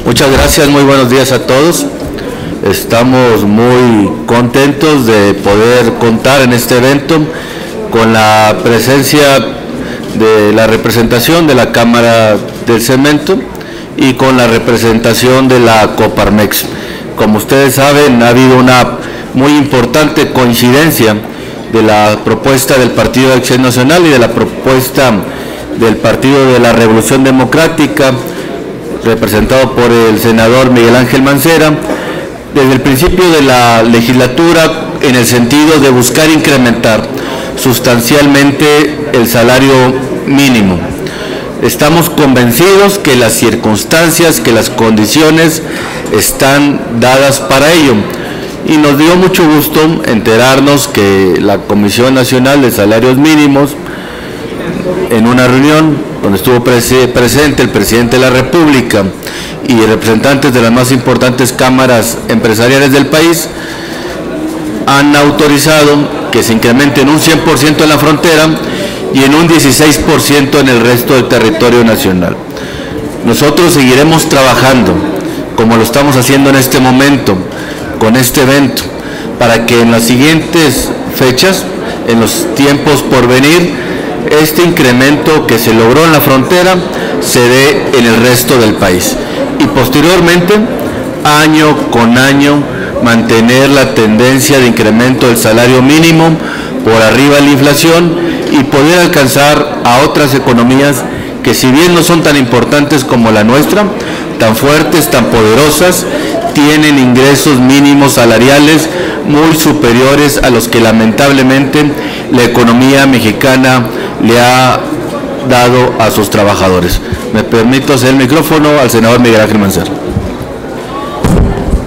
Muchas gracias, muy buenos días a todos. Estamos muy contentos de poder contar en este evento con la presencia de la representación de la Cámara del Cemento y con la representación de la Coparmex. Como ustedes saben, ha habido una muy importante coincidencia de la propuesta del Partido de Acción Nacional y de la propuesta del Partido de la Revolución Democrática, representado por el senador Miguel Ángel Mancera, desde el principio de la legislatura, en el sentido de buscar incrementar sustancialmente el salario mínimo. Estamos convencidos que las circunstancias, que las condiciones están dadas para ello. Y nos dio mucho gusto enterarnos que la Comisión Nacional de Salarios Mínimos, en una reunión donde estuvo presente el presidente de la República y representantes de las más importantes cámaras empresariales del país, han autorizado que se incremente en un 100% en la frontera y en un 16% en el resto del territorio nacional. Nosotros seguiremos trabajando, como lo estamos haciendo en este momento, con este evento, para que en las siguientes fechas, en los tiempos por venir, este incremento que se logró en la frontera se dé en el resto del país. Y posteriormente, año con año, mantener la tendencia de incremento del salario mínimo por arriba de la inflación y poder alcanzar a otras economías que, si bien no son tan importantes como la nuestra, tan fuertes, tan poderosas, tienen ingresos mínimos salariales muy superiores a los que lamentablemente la economía mexicana le ha dado a sus trabajadores. Me permito hacer el micrófono al senador Miguel Ángel Mancera.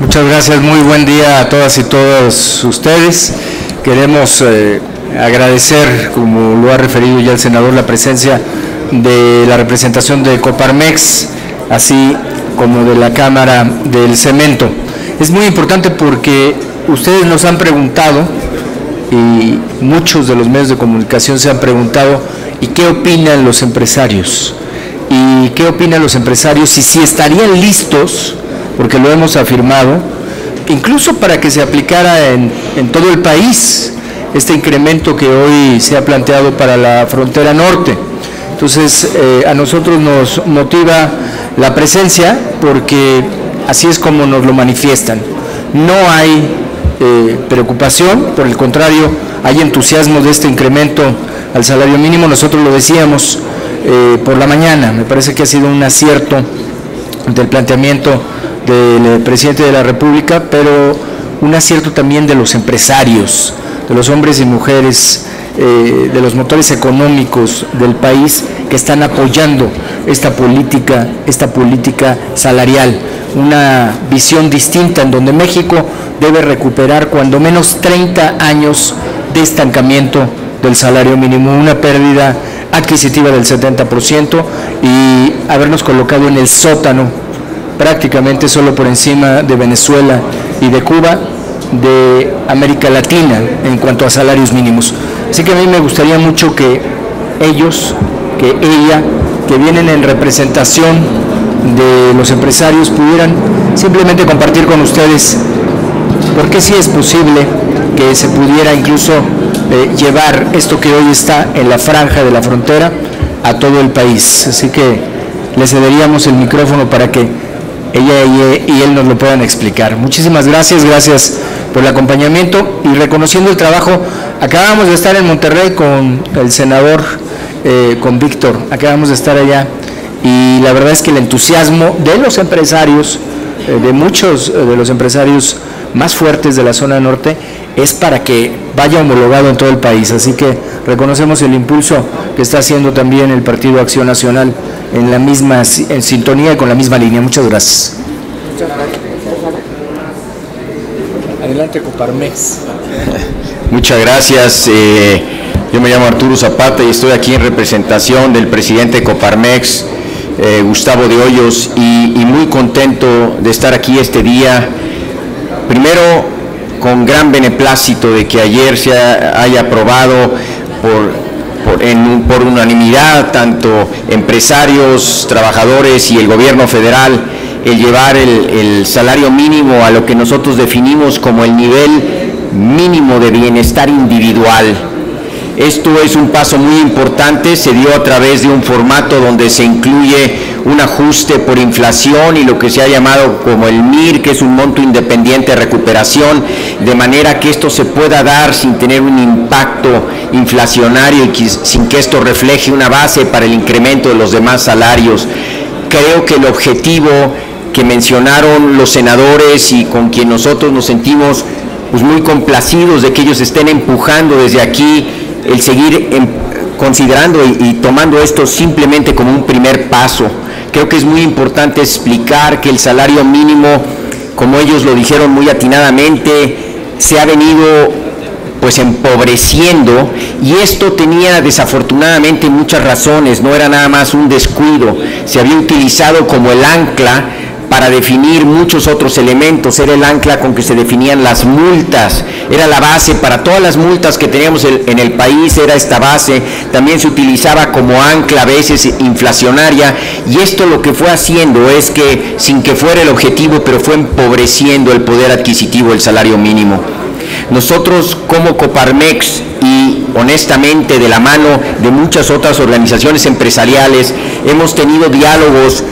Muchas gracias, muy buen día a todas y todos ustedes. Queremos agradecer, como lo ha referido ya el senador, la presencia de la representación de Coparmex, así como de la Cámara del Cemento. Es muy importante porque ustedes nos han preguntado, y muchos de los medios de comunicación se han preguntado, ¿y qué opinan los empresarios? ¿Y qué opinan los empresarios? Y si estarían listos, porque lo hemos afirmado, incluso para que se aplicara en todo el país este incremento que hoy se ha planteado para la frontera norte. Entonces, a nosotros nos motiva la presencia porque así es como nos lo manifiestan. No hay preocupación, por el contrario, hay entusiasmo de este incremento al salario mínimo. Nosotros lo decíamos por la mañana, me parece que ha sido un acierto del planteamiento del presidente de la República, pero un acierto también de los empresarios, de los hombres y mujeres, de los motores económicos del país que están apoyando esta política salarial, una visión distinta en donde México debe recuperar cuando menos 30 años de estancamiento del salario mínimo, una pérdida adquisitiva del 70% y habernos colocado en el sótano, prácticamente solo por encima de Venezuela y de Cuba, de América Latina en cuanto a salarios mínimos. Así que a mí me gustaría mucho que ellos, que ella, que vienen en representación de los empresarios, pudieran simplemente compartir con ustedes por qué sí es posible que se pudiera incluso llevar esto que hoy está en la franja de la frontera a todo el país. Así que le cederíamos el micrófono para que ella y él nos lo puedan explicar. Muchísimas gracias, gracias por el acompañamiento y reconociendo el trabajo. Acabamos de estar en Monterrey con el senador, con Víctor, acabamos de estar allá y la verdad es que el entusiasmo de los empresarios, de muchos de los empresarios más fuertes de la zona norte, es para que vaya homologado en todo el país. Así que reconocemos el impulso que está haciendo también el Partido Acción Nacional en sintonía y con la misma línea. Muchas gracias. Adelante, Coparmex. Muchas gracias. Yo me llamo Arturo Zapata y estoy aquí en representación del presidente de Coparmex, Gustavo de Hoyos, y muy contento de estar aquí este día. Primero, con gran beneplácito de que ayer se haya aprobado por por unanimidad, tanto empresarios, trabajadores y el gobierno federal, el llevar el salario mínimo a lo que nosotros definimos como el nivel mínimo de bienestar individual. Esto es un paso muy importante, se dio a través de un formato donde se incluye un ajuste por inflación y lo que se ha llamado como el MIR, que es un monto independiente de recuperación, de manera que esto se pueda dar sin tener un impacto inflacionario y sin que esto refleje una base para el incremento de los demás salarios. Creo que el objetivo que mencionaron los senadores y con quien nosotros nos sentimos pues muy complacidos de que ellos estén empujando desde aquí el seguir considerando y tomando esto simplemente como un primer paso. Creo que es muy importante explicar que el salario mínimo, como ellos lo dijeron muy atinadamente, se ha venido pues empobreciendo, y esto tenía desafortunadamente muchas razones, no era nada más un descuido, se había utilizado como el ancla para definir muchos otros elementos, era el ancla con que se definían las multas, era la base para todas las multas que teníamos en el país, era esta base, también se utilizaba como ancla a veces inflacionaria, y esto lo que fue haciendo es que, sin que fuera el objetivo, pero fue empobreciendo el poder adquisitivo del salario mínimo. Nosotros como Coparmex y honestamente de la mano de muchas otras organizaciones empresariales hemos tenido diálogos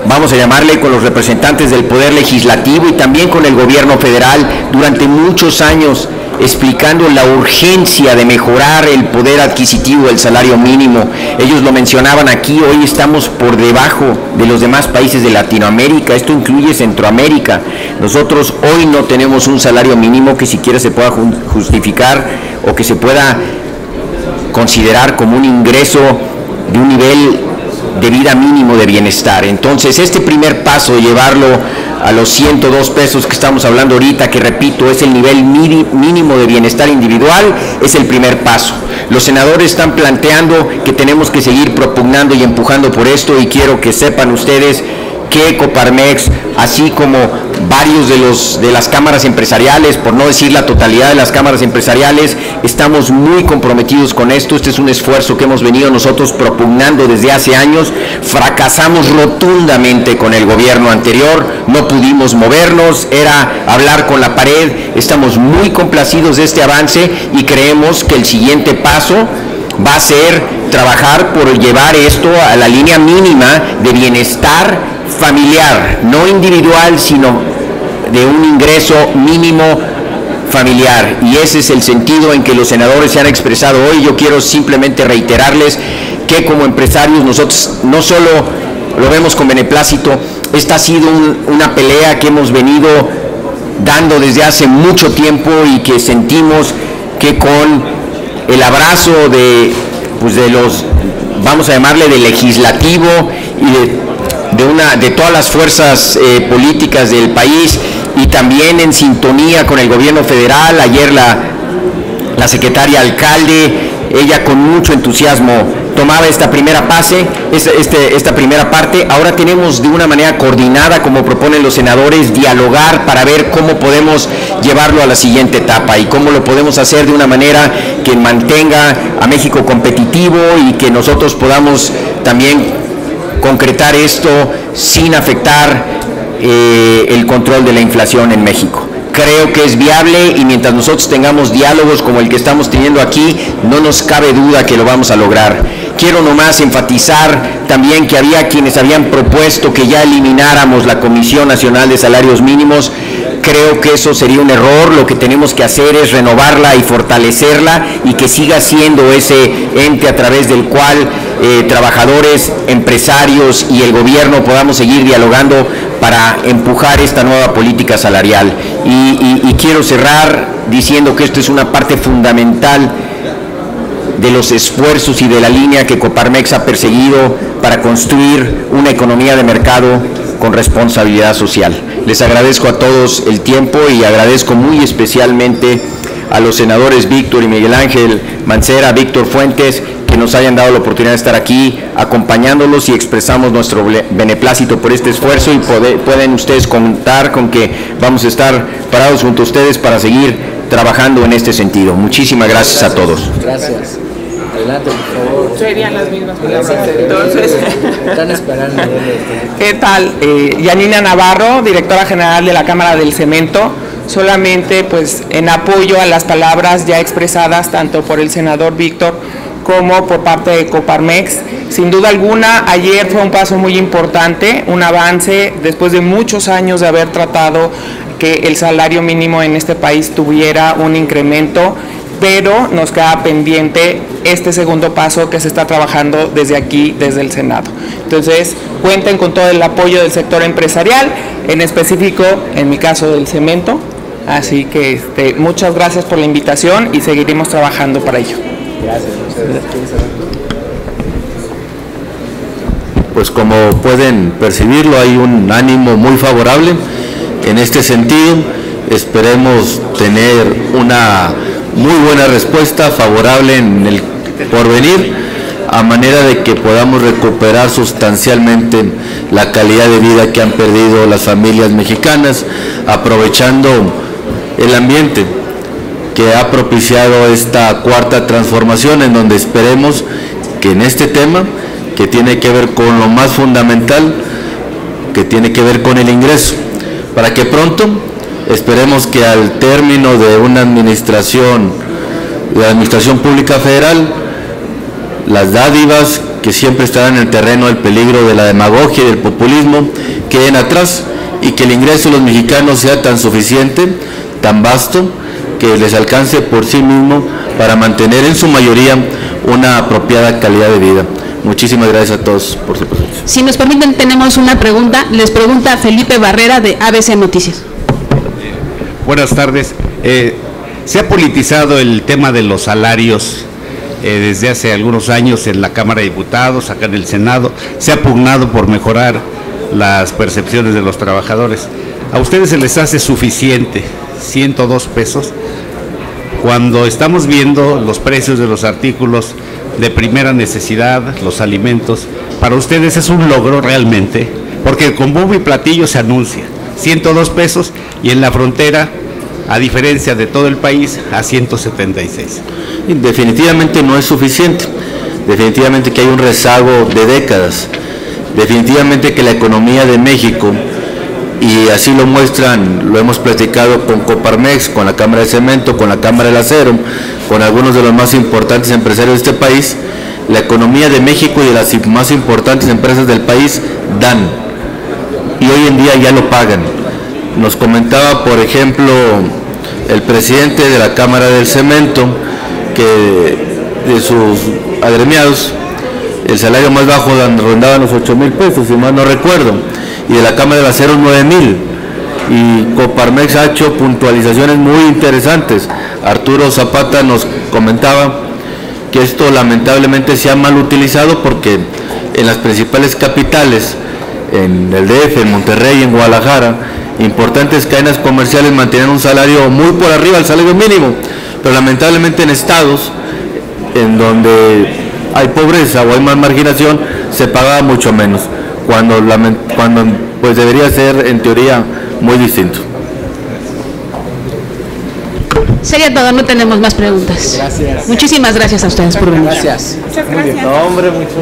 vamos a llamarle, con los representantes del Poder Legislativo y también con el Gobierno Federal durante muchos años, explicando la urgencia de mejorar el poder adquisitivo del salario mínimo. Ellos lo mencionaban aquí, hoy estamos por debajo de los demás países de Latinoamérica, esto incluye Centroamérica. Nosotros hoy no tenemos un salario mínimo que siquiera se pueda justificar o que se pueda considerar como un ingreso de un nivel de vida mínimo de bienestar. Entonces, este primer paso, llevarlo a los 102 pesos que estamos hablando ahorita, que repito, es el nivel mínimo de bienestar individual, es el primer paso. Los senadores están planteando que tenemos que seguir propugnando y empujando por esto, y quiero que sepan ustedes que Coparmex, así como varios de las cámaras empresariales, por no decir la totalidad de las cámaras empresariales, estamos muy comprometidos con esto. Este es un esfuerzo que hemos venido nosotros propugnando desde hace años. Fracasamos rotundamente con el gobierno anterior, no pudimos movernos, era hablar con la pared. Estamos muy complacidos de este avance y creemos que el siguiente paso va a ser trabajar por llevar esto a la línea mínima de bienestar familiar, no individual, sino de un ingreso mínimo familiar, y ese es el sentido en que los senadores se han expresado hoy. Yo quiero simplemente reiterarles que como empresarios nosotros no solo lo vemos con beneplácito, esta ha sido una pelea que hemos venido dando desde hace mucho tiempo y que sentimos que con el abrazo de los, vamos a llamarle, del legislativo y de todas las fuerzas políticas del país, y también en sintonía con el gobierno federal. Ayer la secretaria alcalde, ella con mucho entusiasmo tomaba esta primera primera parte. Ahora tenemos de una manera coordinada, como proponen los senadores, dialogar para ver cómo podemos llevarlo a la siguiente etapa y cómo lo podemos hacer de una manera que mantenga a México competitivo y que nosotros podamos también concretar esto sin afectar el control de la inflación en México. Creo que es viable, y mientras nosotros tengamos diálogos como el que estamos teniendo aquí, no nos cabe duda que lo vamos a lograr. Quiero nomás enfatizar también que había quienes habían propuesto que ya elimináramos la Comisión Nacional de Salarios Mínimos. Creo que eso sería un error. Lo que tenemos que hacer es renovarla y fortalecerla, y que siga siendo ese ente a través del cual trabajadores, empresarios y el gobierno podamos seguir dialogando para empujar esta nueva política salarial. Y quiero cerrar diciendo que esto es una parte fundamental de los esfuerzos y de la línea que Coparmex ha perseguido para construir una economía de mercado con responsabilidad social. Les agradezco a todos el tiempo y agradezco muy especialmente a los senadores Víctor y Miguel Ángel Mancera, Víctor Fuentes, que nos hayan dado la oportunidad de estar aquí acompañándolos, y expresamos nuestro beneplácito por este esfuerzo, y pueden ustedes contar con que vamos a estar parados junto a ustedes para seguir trabajando en este sentido. Muchísimas gracias a todos. Gracias. Adelante, por favor. Serían las mismas palabras. Entonces, Están esperando. ¿qué tal? Yanina Navarro, directora general de la Cámara del Cemento. Solamente pues en apoyo a las palabras ya expresadas tanto por el senador Víctor como por parte de Coparmex. Sin duda alguna, ayer fue un paso muy importante, un avance después de muchos años de haber tratado que el salario mínimo en este país tuviera un incremento, pero nos queda pendiente este segundo paso que se está trabajando desde aquí, desde el Senado. Entonces, cuenten con todo el apoyo del sector empresarial, en específico, en mi caso, del cemento. Así que muchas gracias por la invitación y seguiremos trabajando para ello. Gracias. Pues como pueden percibirlo, hay un ánimo muy favorable en este sentido. Esperemos tener una muy buena respuesta favorable en el porvenir, a manera de que podamos recuperar sustancialmente la calidad de vida que han perdido las familias mexicanas, aprovechando el ambiente que ha propiciado esta cuarta transformación, en donde esperemos que en este tema, que tiene que ver con lo más fundamental, que tiene que ver con el ingreso, para que pronto, esperemos que al término de una administración, de la Administración Pública Federal, las dádivas que siempre están en el terreno del peligro de la demagogia y del populismo queden atrás, y que el ingreso de los mexicanos sea tan suficiente, tan vasto, que les alcance por sí mismo para mantener en su mayoría una apropiada calidad de vida. Muchísimas gracias a todos por su presencia. Si nos permiten, tenemos una pregunta. Les pregunta Felipe Barrera de ABC Noticias. Buenas tardes. Se ha politizado el tema de los salarios desde hace algunos años en la Cámara de Diputados, acá en el Senado. Se ha pugnado por mejorar las percepciones de los trabajadores. ¿A ustedes se les hace suficiente 102 pesos? Cuando estamos viendo los precios de los artículos de primera necesidad, los alimentos, ¿para ustedes es un logro realmente? Porque con bombo y platillo se anuncia 102 pesos y en la frontera, a diferencia de todo el país, a 176. Definitivamente no es suficiente, definitivamente que hay un rezago de décadas, definitivamente que la economía de México, y así lo muestran, lo hemos platicado con Coparmex, con la Cámara de Cemento, con la Cámara del Acero, con algunos de los más importantes empresarios de este país, la economía de México y de las más importantes empresas del país dan, y hoy en día ya lo pagan. Nos comentaba, por ejemplo, el presidente de la Cámara del Cemento, que de sus agremiados, el salario más bajo rondaba los 8,000 pesos, si mal no recuerdo, y de la Cámara del Acero 9,000, y Coparmex ha hecho puntualizaciones muy interesantes. Arturo Zapata nos comentaba que esto lamentablemente se ha mal utilizado, porque en las principales capitales, en el DF, en Monterrey, en Guadalajara, importantes cadenas comerciales mantienen un salario muy por arriba del salario mínimo, pero lamentablemente en estados en donde hay pobreza o hay más marginación se paga mucho menos, cuando pues debería ser en teoría muy distinto. Sería todo, no tenemos más preguntas. Gracias. Muchísimas gracias a ustedes por venir. Gracias. Muchas gracias. No, hombre, mucho.